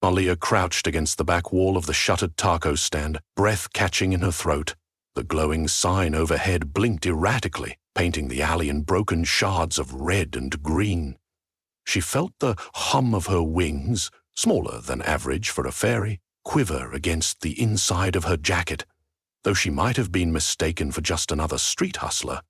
Malia crouched against the back wall of the shuttered taco stand, breath catching in her throat. The glowing sign overhead blinked erratically, painting the alley in broken shards of red and green. She felt the hum of her wings, smaller than average for a fairy, quiver against the inside of her jacket. Though she might have been mistaken for just another street hustler,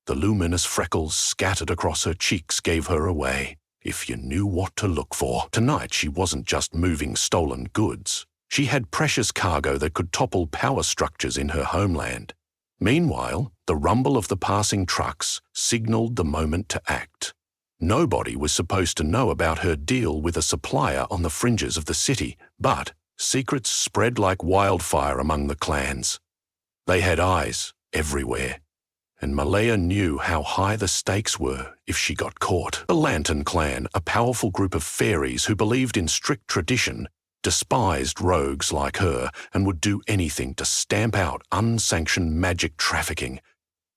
the luminous freckles scattered across her cheeks gave her away, if you knew what to look for. Tonight she wasn't just moving stolen goods. She had precious cargo that could topple power structures in her homeland. Meanwhile, the rumble of the passing trucks signaled the moment to act. Nobody was supposed to know about her deal with a supplier on the fringes of the city, but secrets spread like wildfire among the clans. They had eyes everywhere, and Malaya knew how high the stakes were if she got caught. The Lantern Clan, a powerful group of fairies who believed in strict tradition, despised rogues like her and would do anything to stamp out unsanctioned magic trafficking.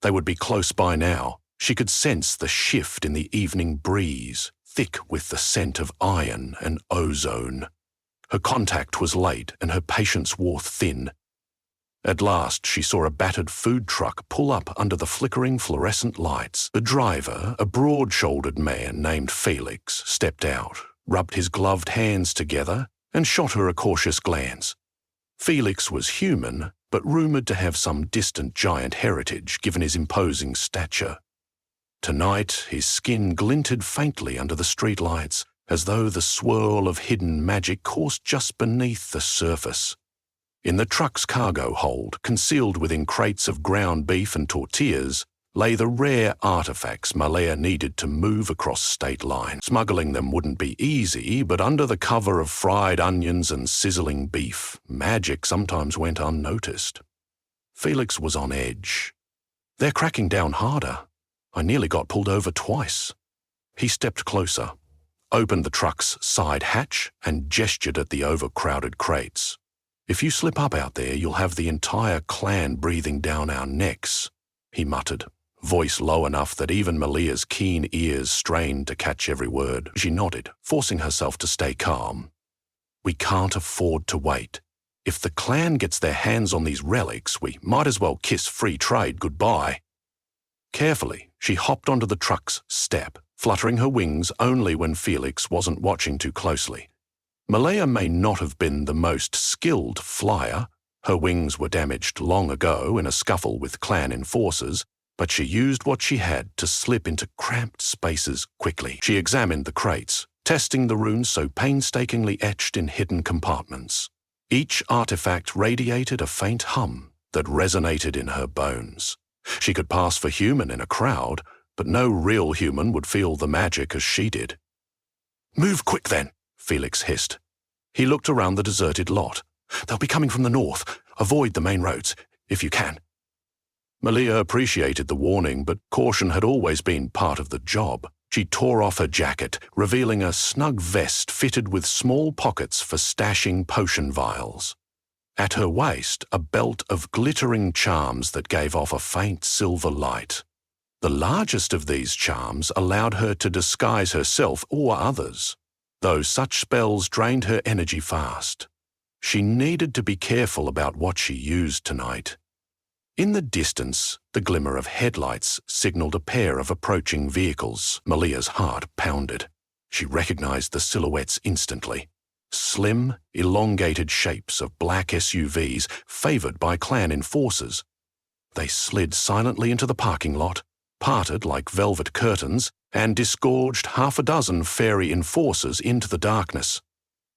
They would be close by now. She could sense the shift in the evening breeze, thick with the scent of iron and ozone. Her contact was late and her patience wore thin. At last, she saw a battered food truck pull up under the flickering fluorescent lights. The driver, a broad-shouldered man named Felix, stepped out, rubbed his gloved hands together, and shot her a cautious glance. Felix was human, but rumoured to have some distant giant heritage given his imposing stature. Tonight, his skin glinted faintly under the streetlights, as though the swirl of hidden magic coursed just beneath the surface. In the truck's cargo hold, concealed within crates of ground beef and tortillas, lay the rare artifacts Malaya needed to move across state lines. Smuggling them wouldn't be easy, but under the cover of fried onions and sizzling beef, magic sometimes went unnoticed. Felix was on edge. They're cracking down harder. I nearly got pulled over twice. He stepped closer, opened the truck's side hatch, and gestured at the overcrowded crates. If you slip up out there, you'll have the entire clan breathing down our necks, he muttered, voice low enough that even Malia's keen ears strained to catch every word. She nodded, forcing herself to stay calm. We can't afford to wait. If the clan gets their hands on these relics, we might as well kiss free trade goodbye. Carefully, she hopped onto the truck's step, fluttering her wings only when Felix wasn't watching too closely. Malaya may not have been the most skilled flyer. Her wings were damaged long ago in a scuffle with clan enforcers, but she used what she had to slip into cramped spaces quickly. She examined the crates, testing the runes so painstakingly etched in hidden compartments. Each artifact radiated a faint hum that resonated in her bones. She could pass for human in a crowd, but no real human would feel the magic as she did. "Move quick then," Felix hissed. He looked around the deserted lot. "They'll be coming from the north. Avoid the main roads, if you can." Malia appreciated the warning, but caution had always been part of the job. She tore off her jacket, revealing a snug vest fitted with small pockets for stashing potion vials. At her waist, a belt of glittering charms that gave off a faint silver light. The largest of these charms allowed her to disguise herself or others, though such spells drained her energy fast. She needed to be careful about what she used tonight. In the distance, the glimmer of headlights signaled a pair of approaching vehicles. Malia's heart pounded. She recognized the silhouettes instantly. Slim, elongated shapes of black SUVs favored by clan enforcers. They slid silently into the parking lot, parted like velvet curtains, and disgorged half a dozen fairy enforcers into the darkness.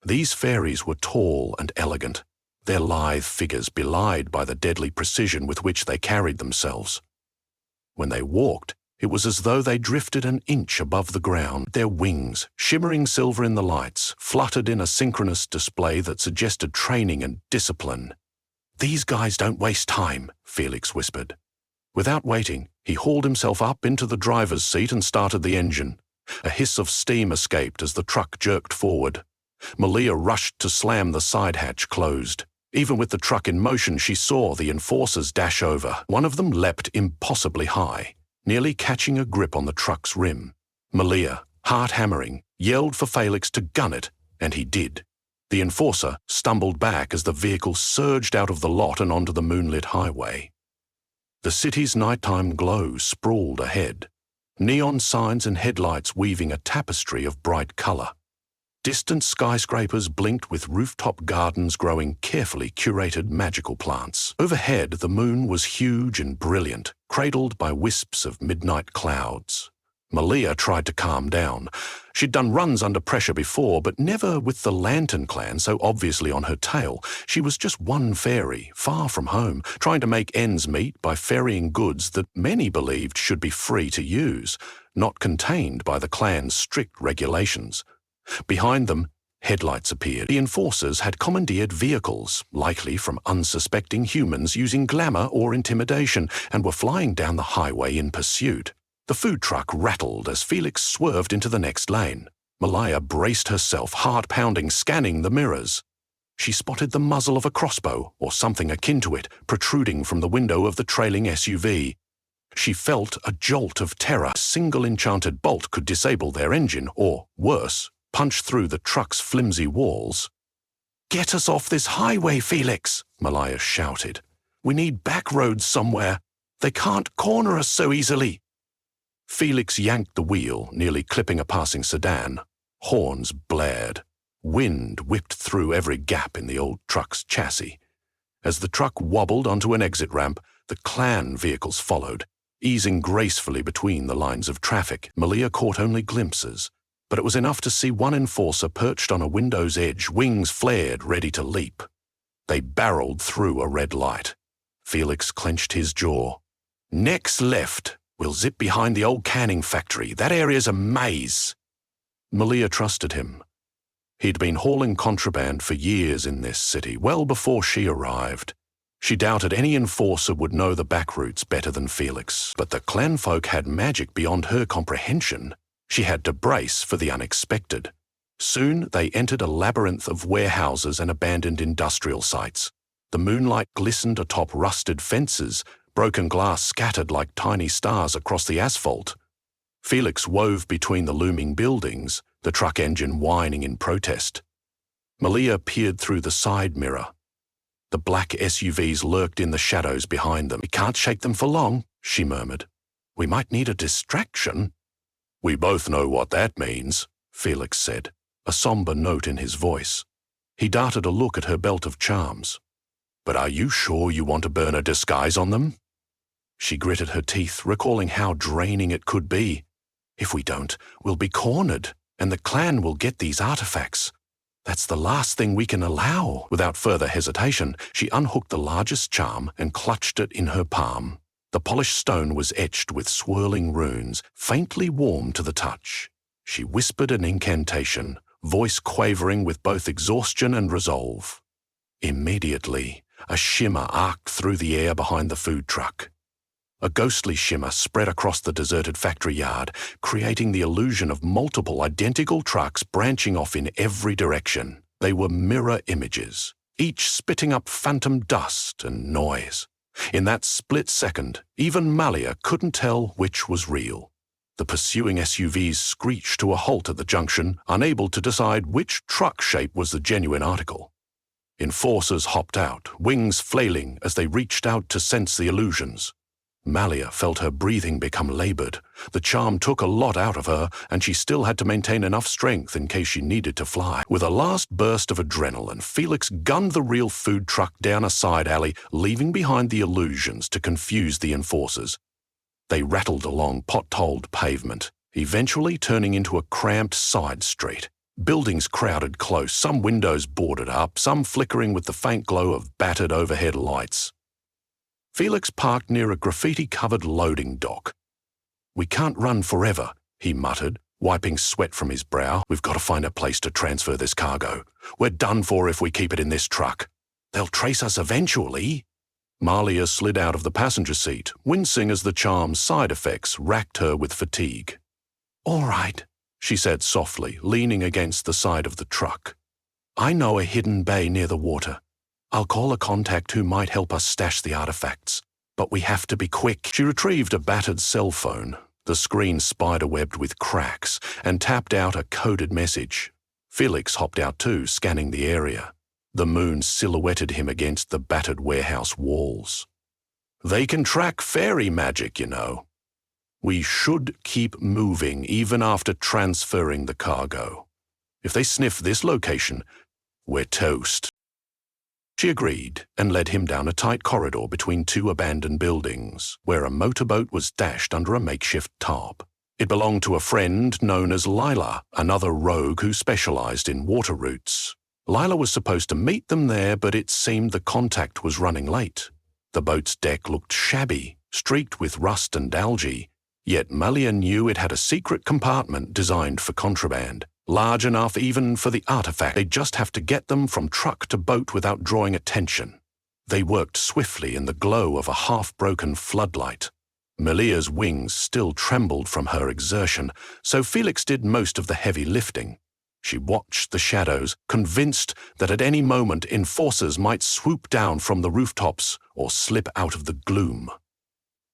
These fairies were tall and elegant, their lithe figures belied by the deadly precision with which they carried themselves. When they walked, it was as though they drifted an inch above the ground. Their wings, shimmering silver in the lights, fluttered in a synchronous display that suggested training and discipline. "These guys don't waste time," Felix whispered. Without waiting, he hauled himself up into the driver's seat and started the engine. A hiss of steam escaped as the truck jerked forward. Malia rushed to slam the side hatch closed. Even with the truck in motion, she saw the enforcers dash over. One of them leapt impossibly high, nearly catching a grip on the truck's rim. Malia, heart hammering, yelled for Felix to gun it, and he did. The enforcer stumbled back as the vehicle surged out of the lot and onto the moonlit highway. The city's nighttime glow sprawled ahead, neon signs and headlights weaving a tapestry of bright color. Distant skyscrapers blinked with rooftop gardens growing carefully curated magical plants. Overhead, the moon was huge and brilliant, cradled by wisps of midnight clouds. Malia tried to calm down. She'd done runs under pressure before, but never with the Lantern Clan so obviously on her tail. She was just one fairy, far from home, trying to make ends meet by ferrying goods that many believed should be free to use, not contained by the clan's strict regulations. Behind them, headlights appeared. The enforcers had commandeered vehicles, likely from unsuspecting humans using glamour or intimidation, and were flying down the highway in pursuit. The food truck rattled as Felix swerved into the next lane. Malia braced herself, heart-pounding, scanning the mirrors. She spotted the muzzle of a crossbow, or something akin to it, protruding from the window of the trailing SUV. She felt a jolt of terror. A single enchanted bolt could disable their engine, or, worse, punch through the truck's flimsy walls. "Get us off this highway, Felix," Malia shouted. "We need back roads somewhere. They can't corner us so easily." Felix yanked the wheel, nearly clipping a passing sedan. Horns blared. Wind whipped through every gap in the old truck's chassis. As the truck wobbled onto an exit ramp, the clan vehicles followed, easing gracefully between the lines of traffic. Malia caught only glimpses, but it was enough to see one enforcer perched on a window's edge, wings flared, ready to leap. They barreled through a red light. Felix clenched his jaw. "Next left. We'll zip behind the old canning factory. That area's a maze." Malia trusted him. He'd been hauling contraband for years in this city, well before she arrived. She doubted any enforcer would know the back routes better than Felix, but the clan folk had magic beyond her comprehension. She had to brace for the unexpected. Soon they entered a labyrinth of warehouses and abandoned industrial sites. The moonlight glistened atop rusted fences, broken glass scattered like tiny stars across the asphalt. Felix wove between the looming buildings, the truck engine whining in protest. Malia peered through the side mirror. The black SUVs lurked in the shadows behind them. "We can't shake them for long," she murmured. "We might need a distraction." "We both know what that means," Felix said, a somber note in his voice. He darted a look at her belt of charms. "But are you sure you want to burn a disguise on them?" She gritted her teeth, recalling how draining it could be. "If we don't, we'll be cornered, and the clan will get these artifacts. That's the last thing we can allow." Without further hesitation, she unhooked the largest charm and clutched it in her palm. The polished stone was etched with swirling runes, faintly warm to the touch. She whispered an incantation, voice quavering with both exhaustion and resolve. Immediately, a shimmer arced through the air behind the food truck. A ghostly shimmer spread across the deserted factory yard, creating the illusion of multiple identical trucks branching off in every direction. They were mirror images, each spitting up phantom dust and noise. In that split second, even Malia couldn't tell which was real. The pursuing SUVs screeched to a halt at the junction, unable to decide which truck shape was the genuine article. Enforcers hopped out, wings flailing as they reached out to sense the illusions. Malia felt her breathing become labored. The charm took a lot out of her, and she still had to maintain enough strength in case she needed to fly. With a last burst of adrenaline, Felix gunned the real food truck down a side alley, leaving behind the illusions to confuse the enforcers. They rattled along potholed pavement, eventually turning into a cramped side street. Buildings crowded close, some windows boarded up, some flickering with the faint glow of battered overhead lights. Felix parked near a graffiti-covered loading dock. "We can't run forever," he muttered, wiping sweat from his brow. "We've got to find a place to transfer this cargo. We're done for if we keep it in this truck. They'll trace us eventually." Malia slid out of the passenger seat, wincing as the charm's side effects racked her with fatigue. "All right," she said softly, leaning against the side of the truck. "I know a hidden bay near the water. I'll call a contact who might help us stash the artifacts. But we have to be quick." She retrieved a battered cell phone, the screen spiderwebbed with cracks, and tapped out a coded message. Felix hopped out too, scanning the area. The moon silhouetted him against the battered warehouse walls. They can track fairy magic, you know. We should keep moving even after transferring the cargo. If they sniff this location, we're toast. She agreed and led him down a tight corridor between two abandoned buildings, where a motorboat was dashed under a makeshift tarp. It belonged to a friend known as Lila, another rogue who specialized in water routes. Lila was supposed to meet them there, but it seemed the contact was running late. The boat's deck looked shabby, streaked with rust and algae, yet Malia knew it had a secret compartment designed for contraband, large enough even for the artifact. They'd just have to get them from truck to boat without drawing attention. They worked swiftly in the glow of a half-broken floodlight. Malia's wings still trembled from her exertion, so Felix did most of the heavy lifting. She watched the shadows, convinced that at any moment enforcers might swoop down from the rooftops or slip out of the gloom.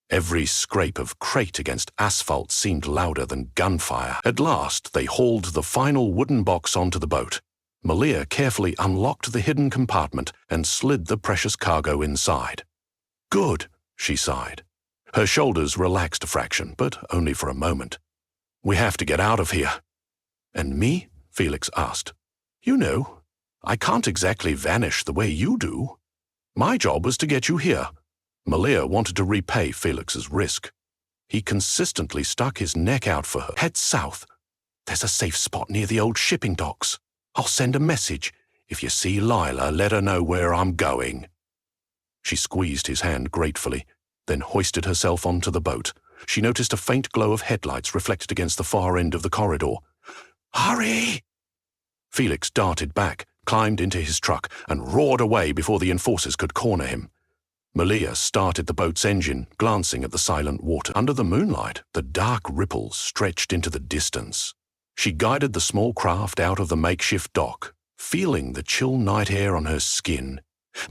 Every scrape of crate against asphalt seemed louder than gunfire. At last, they hauled the final wooden box onto the boat. Malia carefully unlocked the hidden compartment and slid the precious cargo inside. "Good," she sighed. Her shoulders relaxed a fraction, but only for a moment. "We have to get out of here." "And me?" Felix asked. "You know, I can't exactly vanish the way you do. My job was to get you here." Malia wanted to repay Felix's risk. He consistently stuck his neck out for her. "Head south. There's a safe spot near the old shipping docks. I'll send a message. If you see Lila, let her know where I'm going." She squeezed his hand gratefully, then hoisted herself onto the boat. She noticed a faint glow of headlights reflected against the far end of the corridor. "Hurry!" Felix darted back, climbed into his truck, and roared away before the enforcers could corner him. Malia started the boat's engine, glancing at the silent water. Under the moonlight, the dark ripples stretched into the distance. She guided the small craft out of the makeshift dock, feeling the chill night air on her skin.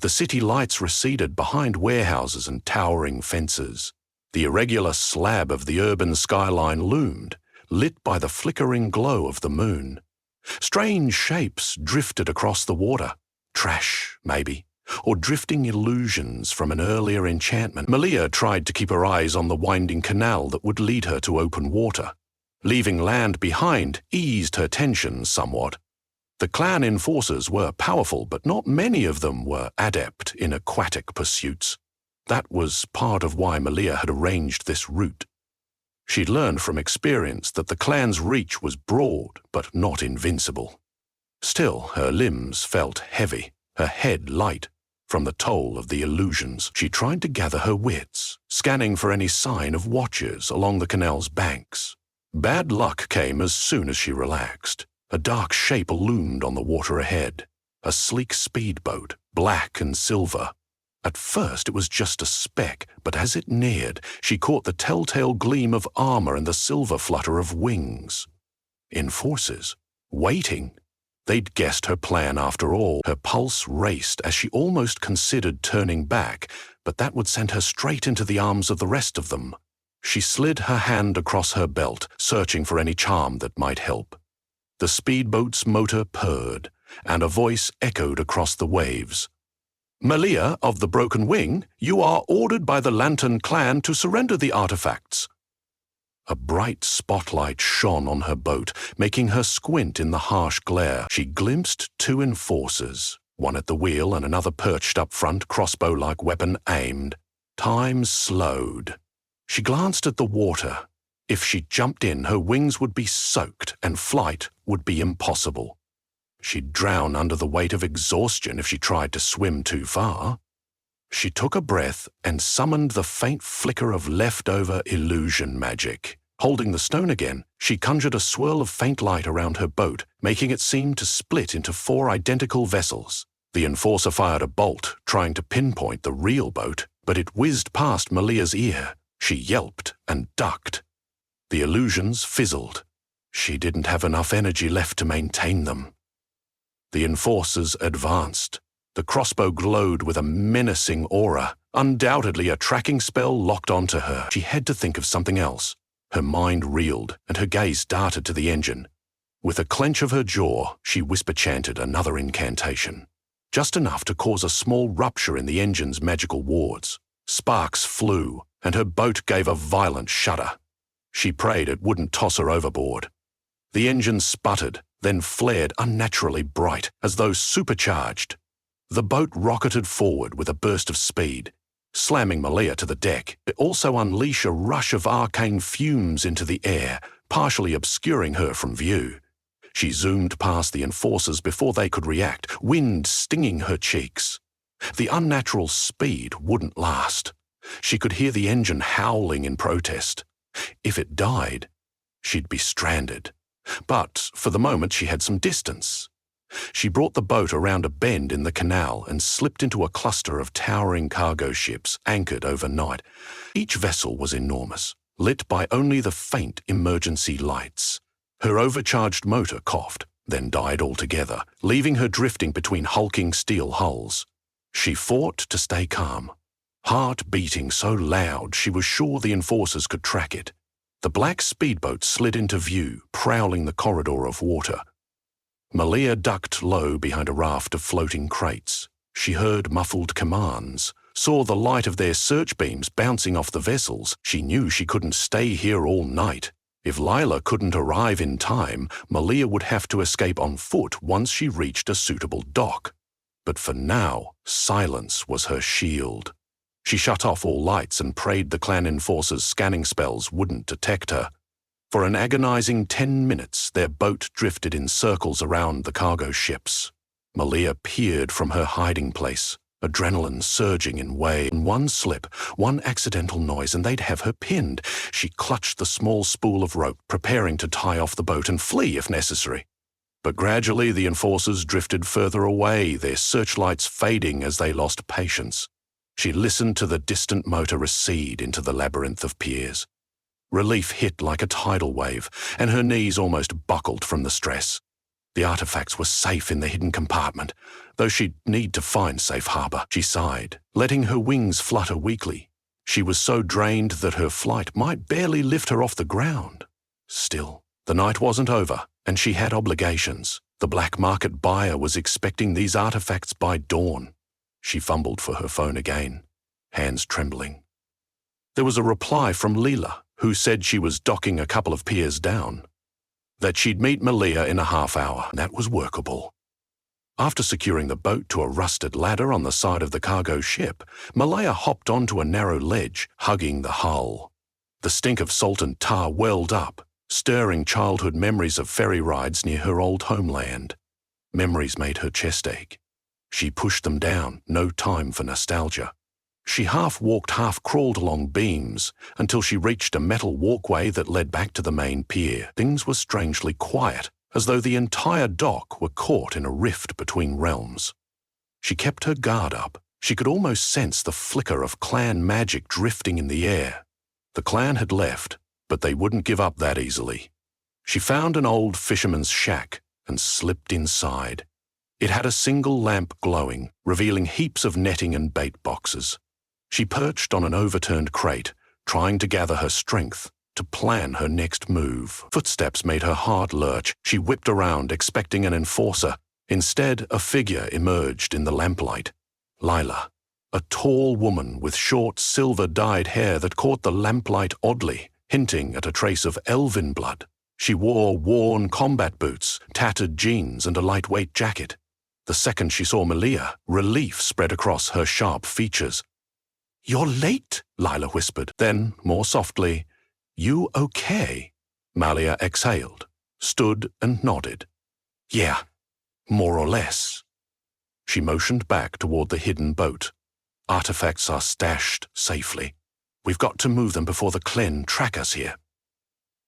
The city lights receded behind warehouses and towering fences. The irregular slab of the urban skyline loomed, lit by the flickering glow of the moon. Strange shapes drifted across the water. Trash, maybe, or drifting illusions from an earlier enchantment. Malia tried to keep her eyes on the winding canal that would lead her to open water. Leaving land behind eased her tension somewhat. The clan enforcers were powerful, but not many of them were adept in aquatic pursuits. That was part of why Malia had arranged this route. She'd learned from experience that the clan's reach was broad, but not invincible. Still, her limbs felt heavy, her head light, from the toll of the illusions. She tried to gather her wits, scanning for any sign of watchers along the canal's banks. Bad luck came as soon as she relaxed. A dark shape loomed on the water ahead, a sleek speedboat, black and silver. At first it was just a speck, but as it neared, she caught the telltale gleam of armor and the silver flutter of wings. Enforcers, waiting. They'd guessed her plan after all. Her pulse raced as she almost considered turning back, but that would send her straight into the arms of the rest of them. She slid her hand across her belt, searching for any charm that might help. The speedboat's motor purred, and a voice echoed across the waves. "Malia of the Broken Wing, you are ordered by the Lantern clan to surrender the artifacts." A bright spotlight shone on her boat, making her squint in the harsh glare. She glimpsed two enforcers, one at the wheel and another perched up front, crossbow-like weapon aimed. Time slowed. She glanced at the water. If she jumped in, her wings would be soaked and flight would be impossible. She'd drown under the weight of exhaustion if she tried to swim too far. She took a breath and summoned the faint flicker of leftover illusion magic. Holding the stone again, she conjured a swirl of faint light around her boat, making it seem to split into 4 identical vessels. The enforcer fired a bolt, trying to pinpoint the real boat, but it whizzed past Malia's ear. She yelped and ducked. The illusions fizzled. She didn't have enough energy left to maintain them. The enforcers advanced. The crossbow glowed with a menacing aura, undoubtedly a tracking spell locked onto her. She had to think of something else. Her mind reeled, and her gaze darted to the engine. With a clench of her jaw, she whisper-chanted another incantation, just enough to cause a small rupture in the engine's magical wards. Sparks flew, and her boat gave a violent shudder. She prayed it wouldn't toss her overboard. The engine sputtered, then flared unnaturally bright, as though supercharged. The boat rocketed forward with a burst of speed, slamming Malia to the deck. It also unleashed a rush of arcane fumes into the air, partially obscuring her from view. She zoomed past the enforcers before they could react, wind stinging her cheeks. The unnatural speed wouldn't last. She could hear the engine howling in protest. If it died, she'd be stranded. But for the moment she had some distance. She brought the boat around a bend in the canal and slipped into a cluster of towering cargo ships anchored overnight. Each vessel was enormous, lit by only the faint emergency lights. Her overcharged motor coughed, then died altogether, leaving her drifting between hulking steel hulls. She fought to stay calm, heart beating so loud she was sure the enforcers could track it. The black speedboat slid into view, prowling the corridor of water. Malia ducked low behind a raft of floating crates. She heard muffled commands, saw the light of their search beams bouncing off the vessels. She knew she couldn't stay here all night. If Lila couldn't arrive in time, Malia would have to escape on foot once she reached a suitable dock. But for now, silence was her shield. She shut off all lights and prayed the clan enforcers' scanning spells wouldn't detect her. For an agonizing 10 minutes, their boat drifted in circles around the cargo ships. Malia peered from her hiding place, adrenaline surging in waves. One slip, one accidental noise, and they'd have her pinned. She clutched the small spool of rope, preparing to tie off the boat and flee if necessary. But gradually the enforcers drifted further away, their searchlights fading as they lost patience. She listened to the distant motor recede into the labyrinth of piers. Relief hit like a tidal wave, and her knees almost buckled from the stress. The artifacts were safe in the hidden compartment, though she'd need to find safe harbor. She sighed, letting her wings flutter weakly. She was so drained that her flight might barely lift her off the ground. Still, the night wasn't over, and she had obligations. The black market buyer was expecting these artifacts by dawn. She fumbled for her phone again, hands trembling. There was a reply from Leela, who said she was docking a couple of piers down. That she'd meet Malia in a half hour. That was workable. After securing the boat to a rusted ladder on the side of the cargo ship, Malia hopped onto a narrow ledge, hugging the hull. The stink of salt and tar welled up, stirring childhood memories of ferry rides near her old homeland. Memories made her chest ache. She pushed them down, no time for nostalgia. She half walked, half crawled along beams until she reached a metal walkway that led back to the main pier. Things were strangely quiet, as though the entire dock were caught in a rift between realms. She kept her guard up. She could almost sense the flicker of clan magic drifting in the air. The clan had left, but they wouldn't give up that easily. She found an old fisherman's shack and slipped inside. It had a single lamp glowing, revealing heaps of netting and bait boxes. She perched on an overturned crate, trying to gather her strength to plan her next move. Footsteps made her heart lurch. She whipped around, expecting an enforcer. Instead, a figure emerged in the lamplight. Lila, a tall woman with short, silver-dyed hair that caught the lamplight oddly, hinting at a trace of elven blood. She wore worn combat boots, tattered jeans, and a lightweight jacket. The second she saw Malia, relief spread across her sharp features. "You're late," Lila whispered. Then, more softly, "You okay?" Malia exhaled, stood and nodded. "Yeah, more or less." She motioned back toward the hidden boat. "Artifacts are stashed safely. We've got to move them before the Clen track us here."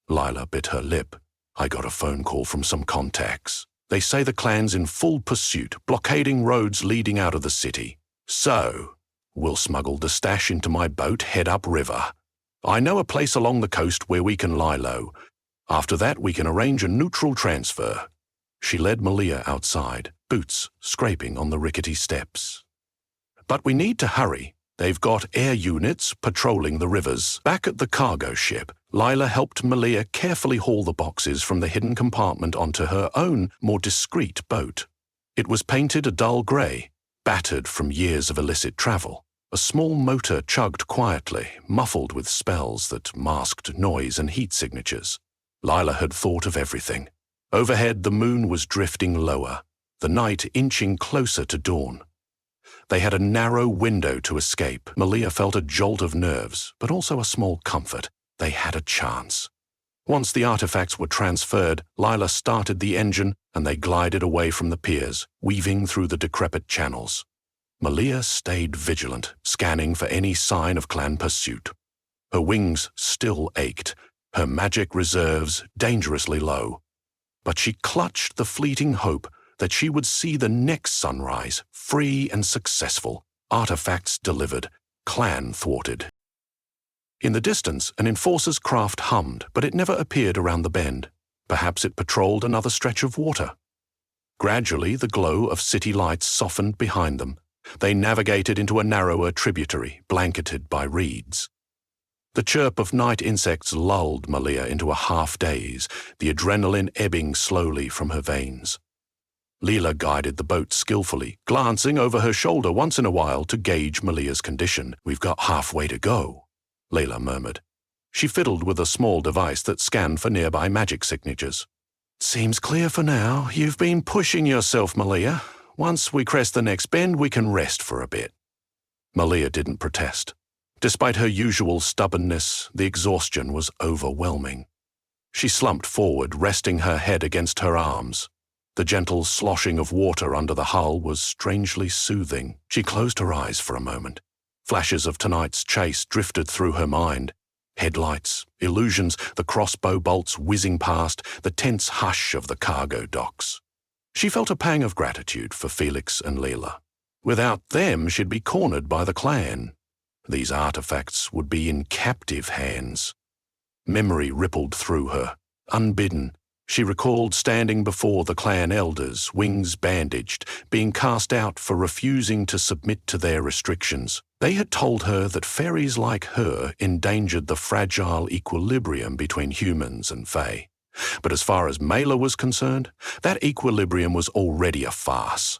Lila bit her lip. "I got a phone call from some contacts. They say the clan's in full pursuit, blockading roads leading out of the city. So, we'll smuggle the stash into my boat, head upriver. I know a place along the coast where we can lie low. After that, we can arrange a neutral transfer." She led Malia outside, boots scraping on the rickety steps. "But we need to hurry. They've got air units patrolling the rivers." Back at the cargo ship, Lila helped Malia carefully haul the boxes from the hidden compartment onto her own, more discreet boat. It was painted a dull grey, battered from years of illicit travel. A small motor chugged quietly, muffled with spells that masked noise and heat signatures. Lila had thought of everything. Overhead, the moon was drifting lower, the night inching closer to dawn. They had a narrow window to escape. Malia felt a jolt of nerves, but also a small comfort. They had a chance. Once the artifacts were transferred, Lila started the engine and they glided away from the piers, weaving through the decrepit channels. Malia stayed vigilant, scanning for any sign of clan pursuit. Her wings still ached, her magic reserves dangerously low. But she clutched the fleeting hope that she would see the next sunrise, free and successful, artifacts delivered, clan thwarted. In the distance, an enforcer's craft hummed, but it never appeared around the bend. Perhaps it patrolled another stretch of water. Gradually, the glow of city lights softened behind them. They navigated into a narrower tributary, blanketed by reeds. The chirp of night insects lulled Malia into a half-daze, the adrenaline ebbing slowly from her veins. Leela guided the boat skillfully, glancing over her shoulder once in a while to gauge Malia's condition. "We've got halfway to go," Leela murmured. She fiddled with a small device that scanned for nearby magic signatures. "Seems clear for now. You've been pushing yourself, Malia. Once we crest the next bend, we can rest for a bit." Malia didn't protest. Despite her usual stubbornness, the exhaustion was overwhelming. She slumped forward, resting her head against her arms. The gentle sloshing of water under the hull was strangely soothing. She closed her eyes for a moment. Flashes of tonight's chase drifted through her mind. Headlights, illusions, the crossbow bolts whizzing past, the tense hush of the cargo docks. She felt a pang of gratitude for Felix and Leela. Without them, she'd be cornered by the clan. These artifacts would be in captive hands. Memory rippled through her. Unbidden, she recalled standing before the clan elders, wings bandaged, being cast out for refusing to submit to their restrictions. They had told her that fairies like her endangered the fragile equilibrium between humans and fae. But as far as Mela was concerned, that equilibrium was already a farce.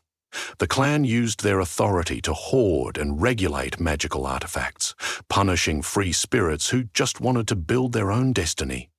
The clan used their authority to hoard and regulate magical artifacts, punishing free spirits who just wanted to build their own destiny.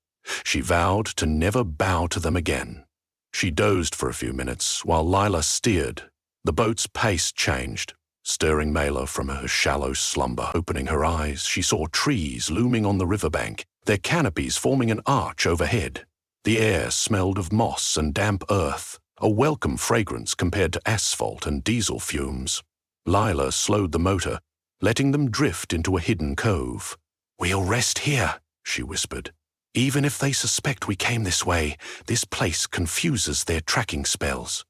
She vowed to never bow to them again. She dozed for a few minutes while Lila steered. The boat's pace changed, stirring Mela from her shallow slumber. Opening her eyes, she saw trees looming on the riverbank, their canopies forming an arch overhead. The air smelled of moss and damp earth, a welcome fragrance compared to asphalt and diesel fumes. Lila slowed the motor, letting them drift into a hidden cove. "We'll rest here," she whispered. "Even if they suspect we came this way, this place confuses their tracking spells."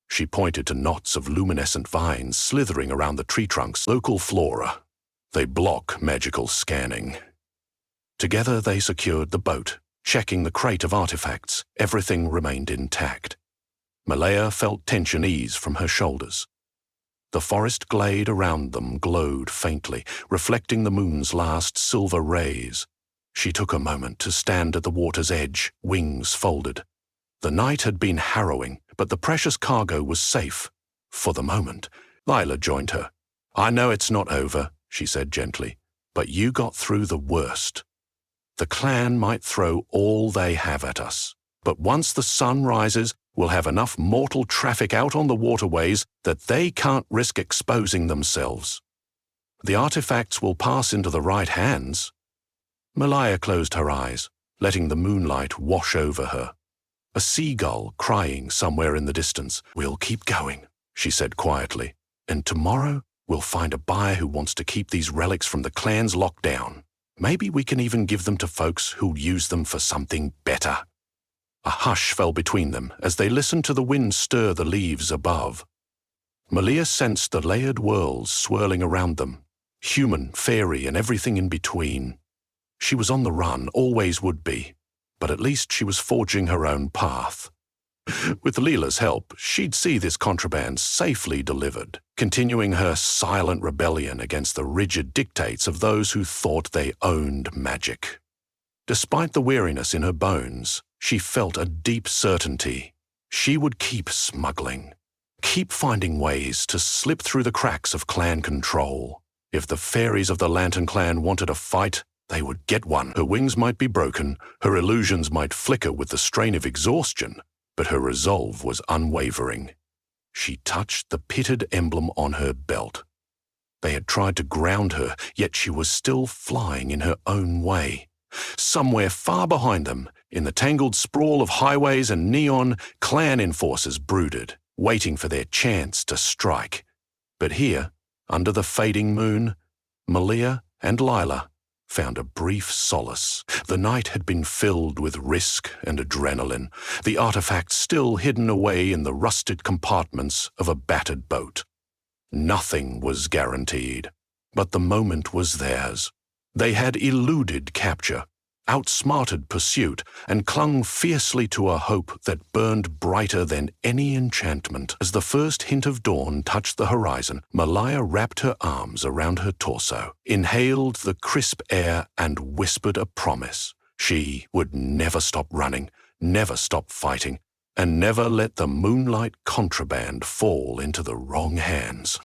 She pointed to knots of luminescent vines slithering around the tree trunks. "Local flora. They block magical scanning." Together they secured the boat, checking the crate of artifacts. Everything remained intact. Malaya felt tension ease from her shoulders. The forest glade around them glowed faintly, reflecting the moon's last silver rays. She took a moment to stand at the water's edge, wings folded. The night had been harrowing, but the precious cargo was safe. For the moment, Lila joined her. "I know it's not over," she said gently, "but you got through the worst. The clan might throw all they have at us, but once the sun rises, we'll have enough mortal traffic out on the waterways that they can't risk exposing themselves. The artifacts will pass into the right hands." Malaya closed her eyes, letting the moonlight wash over her. A seagull crying somewhere in the distance. "We'll keep going," she said quietly, "and tomorrow we'll find a buyer who wants to keep these relics from the clans locked down. Maybe we can even give them to folks who'll use them for something better." A hush fell between them as they listened to the wind stir the leaves above. Malia sensed the layered worlds swirling around them, human, fairy, and everything in between. She was on the run, always would be, but at least she was forging her own path. With Leela's help, she'd see this contraband safely delivered, continuing her silent rebellion against the rigid dictates of those who thought they owned magic. Despite the weariness in her bones, she felt a deep certainty. She would keep smuggling, keep finding ways to slip through the cracks of clan control. If the fairies of the Lantern Clan wanted a fight, they would get one. Her wings might be broken, her illusions might flicker with the strain of exhaustion, but her resolve was unwavering. She touched the pitted emblem on her belt. They had tried to ground her, yet she was still flying in her own way. Somewhere far behind them, in the tangled sprawl of highways and neon, clan enforcers brooded, waiting for their chance to strike. But here, under the fading moon, Malia and Lila found a brief solace. The night had been filled with risk and adrenaline, the artifact still hidden away in the rusted compartments of a battered boat. Nothing was guaranteed, but the moment was theirs. They had eluded capture, outsmarted pursuit, and clung fiercely to a hope that burned brighter than any enchantment. As the first hint of dawn touched the horizon, Malia wrapped her arms around her torso, inhaled the crisp air, and whispered a promise. She would never stop running, never stop fighting, and never let the Moonlight Contraband fall into the wrong hands.